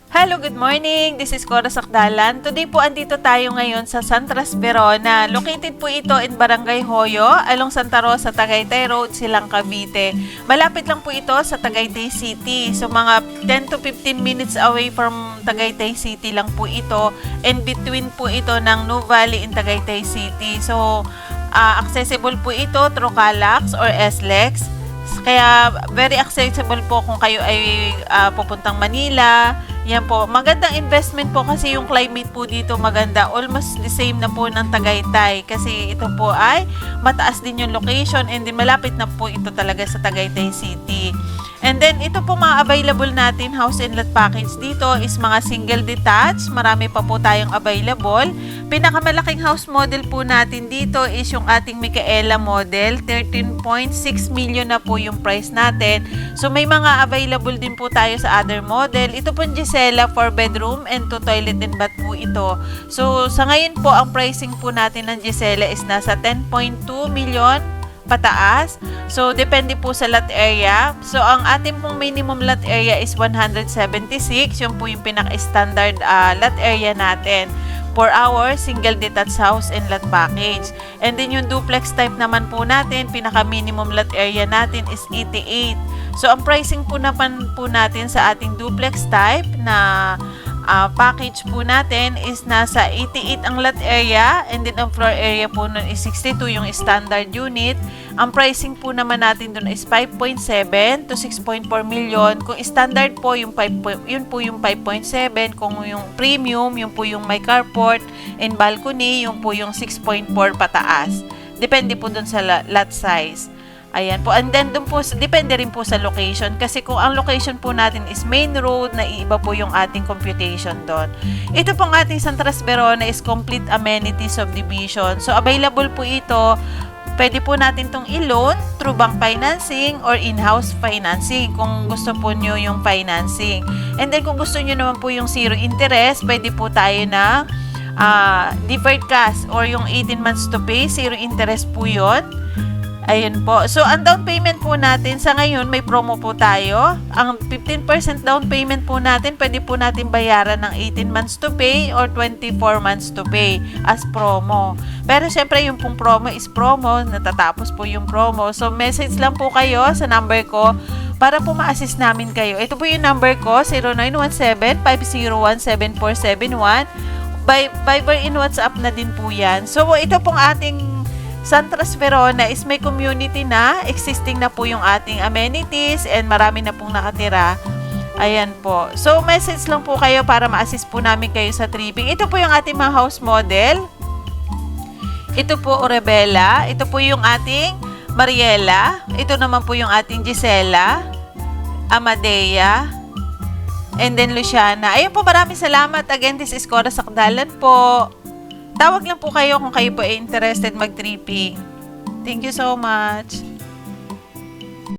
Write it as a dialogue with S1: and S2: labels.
S1: Hello, good morning! This is Cora Sakdalan. Today po andito tayo ngayon sa San Verona. Located po ito in Barangay Hoyo, along Santa Rosa, Tagaytay Road, Silang Cavite. Malapit lang po ito sa Tagaytay City. So mga 10 to 15 minutes away from Tagaytay City lang po ito. And between po ito ng New Valley in Tagaytay City. So accessible po ito through Calax or SLEX. Kaya very accessible po kung kayo ay pupuntang Manila. Yan po, magandang investment po kasi yung climate po dito maganda. Almost the same na po ng Tagaytay kasi ito po ay mataas din yung location and din malapit na po ito talaga sa Tagaytay City. And then ito po mga available natin house and lot package dito is mga single detached. Marami pa po tayong available. Pinakamalaking house model po natin dito is yung ating Micaela model. 13.6 million na po yung price natin. So may mga available din po tayo sa other model. Ito po Gisela 4 bedroom and 2 toilet and bath po ito. So sa ngayon po ang pricing po natin ng Gisela is nasa 10.2 million pataas. So, depende po sa lot area. So, ang ating pong minimum lot area is 176. Yung po yung pinaka-standard lot area natin. 4 hours, single detached house and lot package. And then yung duplex type naman po natin, pinaka-minimum lot area natin is 88. So, ang pricing po naman po natin sa ating duplex type na package po natin is nasa 88 ang lot area and then ang floor area po nun is 62 yung standard unit. Ang pricing po naman natin dun is 5.7 to 6.4 million. Kung standard po yung 5, yun po yung 5.7. Kung yung premium, yun po yung may carport and balcony, yun po yung 6.4 pataas. Depende po dun sa lot size. Ayan po. And then, dun po, depende rin po sa location. Kasi kung ang location po natin is main road, naiiba po yung ating computation doon. Ito pong ating San Verona is complete amenity subdivision. So, available po ito. Pwede po natin itong i-loan through bank financing or in-house financing kung gusto po nyo yung financing. And then, kung gusto nyo naman po yung zero interest, pwede po tayo na deferred cash or yung 18 months to pay. Zero interest po yun. Ayun po. So, ang down payment po natin, sa ngayon, may promo po tayo. Ang 15% down payment po natin, pwede po natin bayaran ng 18 months to pay or 24 months to pay as promo. Pero, syempre, yung pong promo is promo. Natatapos po yung promo. So, message lang po kayo sa number ko para po ma-assist namin kayo. Ito po yung number ko, 0917-501-7471. Viber in WhatsApp na din po yan. So, ito pong ating San Verona is may community na, existing na po yung ating amenities and marami na pong nakatira. Ayan po. So, message lang po kayo para ma-assist po namin kayo sa tripping. Ito po yung ating mga house model. Ito po Orebella. Ito po yung ating Mariela. Ito naman po yung ating Gisela, Amadea, and then Luciana. Ayun po, maraming salamat. Again, this is Cora Sakdalan po. Tawag lang po kayo kung kayo po ay interested mag-tripping. Thank you so much.